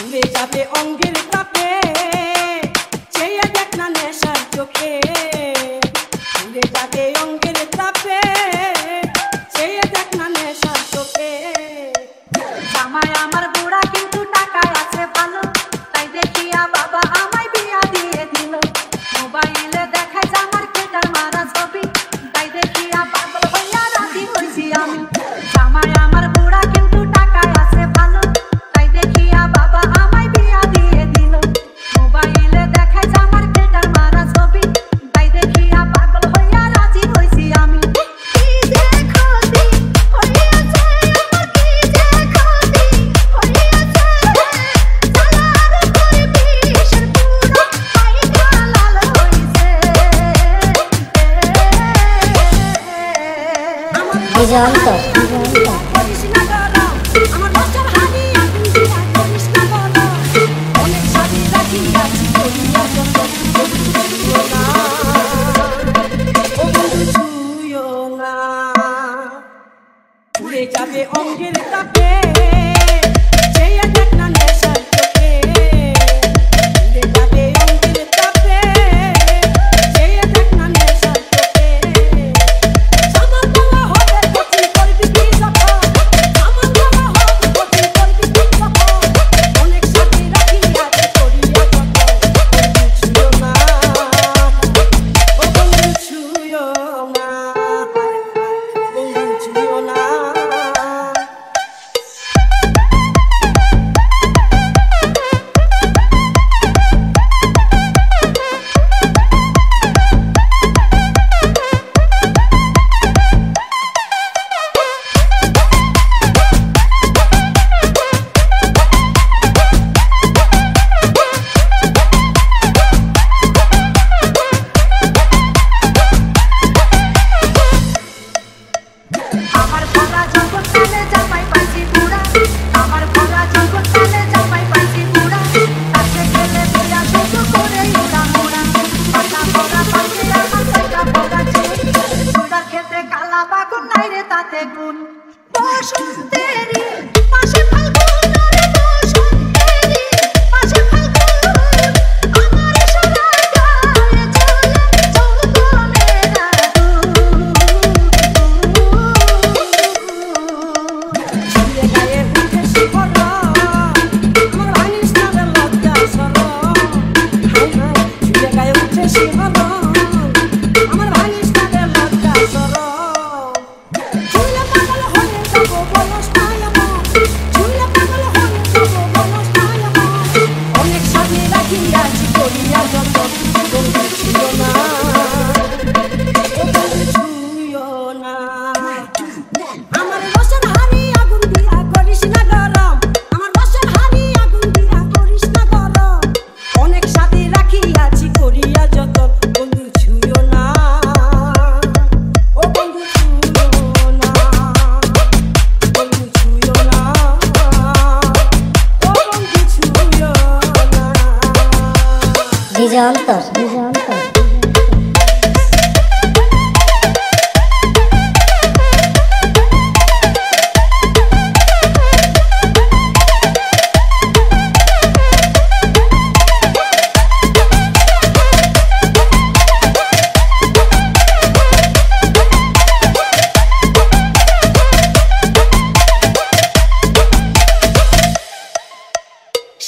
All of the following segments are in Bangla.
উড়ে যাবে অঙ্গের তাপে, চেয়ে দেখ না নেশার চোখে। উড়ে যাবে অঙ্গের তাপে, চেয়ে দেখ না নেশার চোখে। জামাই আমার বুড়া কিন্তু টাকায় আছে ভালো, তাই দেখিয়া বাবা আমায় বিয়া দিয়ে দিল। মোবাইলে দেখায় জামার কেটার মারা ছবি, তাই দেখিয়া পাগল হইয়া রাজি হইছি আমি। জামাই আমার বুড়া কিন্তু টাকায় আছে ভালো, তাই দেখিয়া বাবা আমায় বিয়া দিয়ে দিল। মোবাইলে দেখায় জামার কেটার মারা ছবি, তাই দেখিয়া পাগল হইয়া রাজি হইছি আমি। কি যে ক্ষতি হইয়াছে আমার, কি যে ক্ষতি হইয়াছে, জালার করে বিষের পুরা পাইকা লাল হইছে। আমার করিস না গরম, আমার বছর হানি আগুন দিয়া করিস না গরম। অনেক সাথী রাখিয়াছি করিয়া যত, ছুঁয়ো না ও বন্ধু ছুঁয়ো না। উড়ে যাবে অঙ্গের তাপে, চেয়ে দেখ না নেশার চোখে। উড়ে যাবে অঙ্গের তাপে, চেয়ে দেখ না নেশার চোখে। সামান দেওয়া হবে ক্ষতি করবি কি যখন, সামান দেওয়া হবে ক্ষতি করবি কি যখন। অনেক সাথী রাখিয়াছি করিয়া যত, ছুঁয়ো না ও বন্ধু ছুঁয়ো না, বন্ধু ছুঁয়ো না। আমার ভোলা যখন কালে জামাই পাইছি বুড়া, আমার ভোলা যখন কালে জামাই পাইছি বুড়া, কাছে গেলে বিয়া শুরু করে উড়া মোড়া। পাতা ভরা পাশে আমার টাকা ভরা চুল, বুড়া খেতে কালা বাগুন নাই রে তাতে গুণ। বসন্তেরি পাশে ফাল্গুন, রে বসন্তেরি পাশে ফাল্গুন, আমার সারা গায়ে ঝুলে যৌবনের আগুন। ছুঁয়ে গায়ে উঠে শিহরণ, আমার ভাঙিস না রে লজ্জা শরম। হায় হায় ছুঁয়ে গায়ে উঠে শিহরণ, আমার ভাঙিস না রে লজ্জা শরম। ছুঁলে পাগল হয়ে যাবো বলস না এমন, ছুঁলে পাগল হয়ে যাবো বলস না এমন। অনেক সাথী রাখিয়াছি করিয়া যত, বন্ধু ছুঁয়ো না ও বন্ধু ছুঁয়ো না। আমার রসের হানি আগুন দিয়া করিস না গরম, আমার রসের হানি আগুন দিয়া করিস না গরম। অনেক সাথী রাখিয়াছি করিয়া যত, বন্ধু ছুঁয়ো না ও বন্ধু ছুঁয়ো না, বন্ধু ছুঁয়ো না ও বন্ধু ছুঁয়ো না। ডিজে অন্তর, ডিজে অন্তর।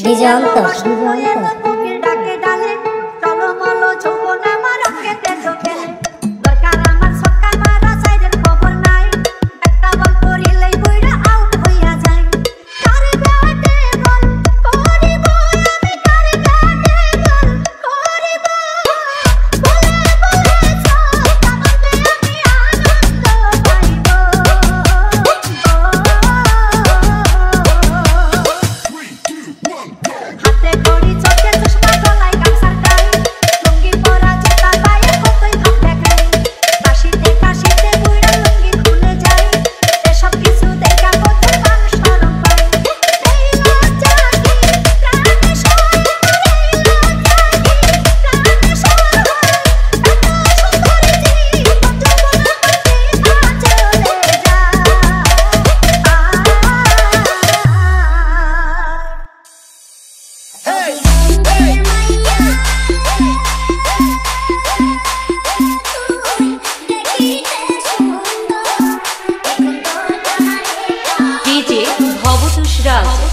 ডিজে অন্তর, ডিজে অন্তর। কোকিল ডাকে ডালে, চলো মলো যৌবন আমার অঙ্গেতে চোখেলে। দরকার আমার সক্কা মারা সাইডের খবর নাই, একটা বল করিলেই বুইড়া আউট হইয়া যায়। কারে ব্যাটে গোল করিব আমি, কারে ব্যাটে গোল করিব, বলে বলে চোখ কামাতে আমি আনন্দ পাইব। হাতে ঘড়ি চোখে চশমা রাজ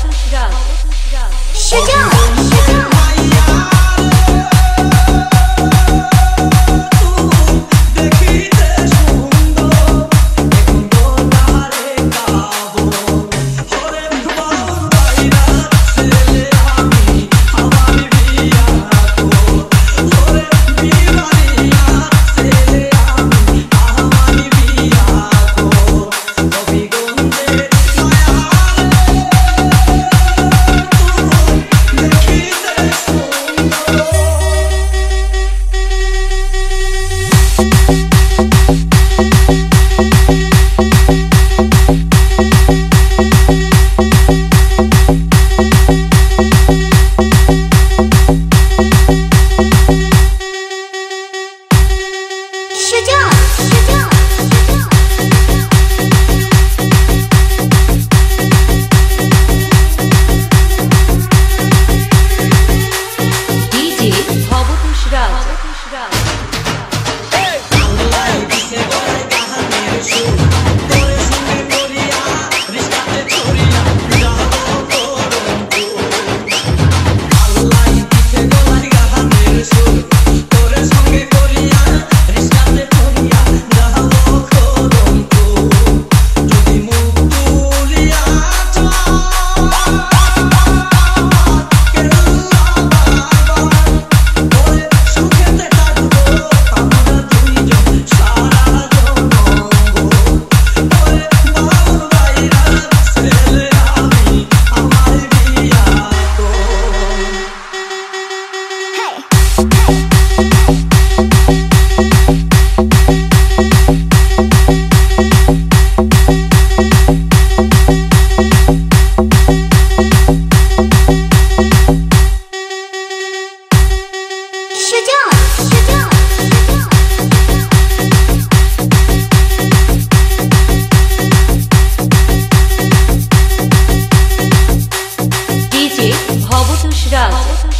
ভবতোষ রাজ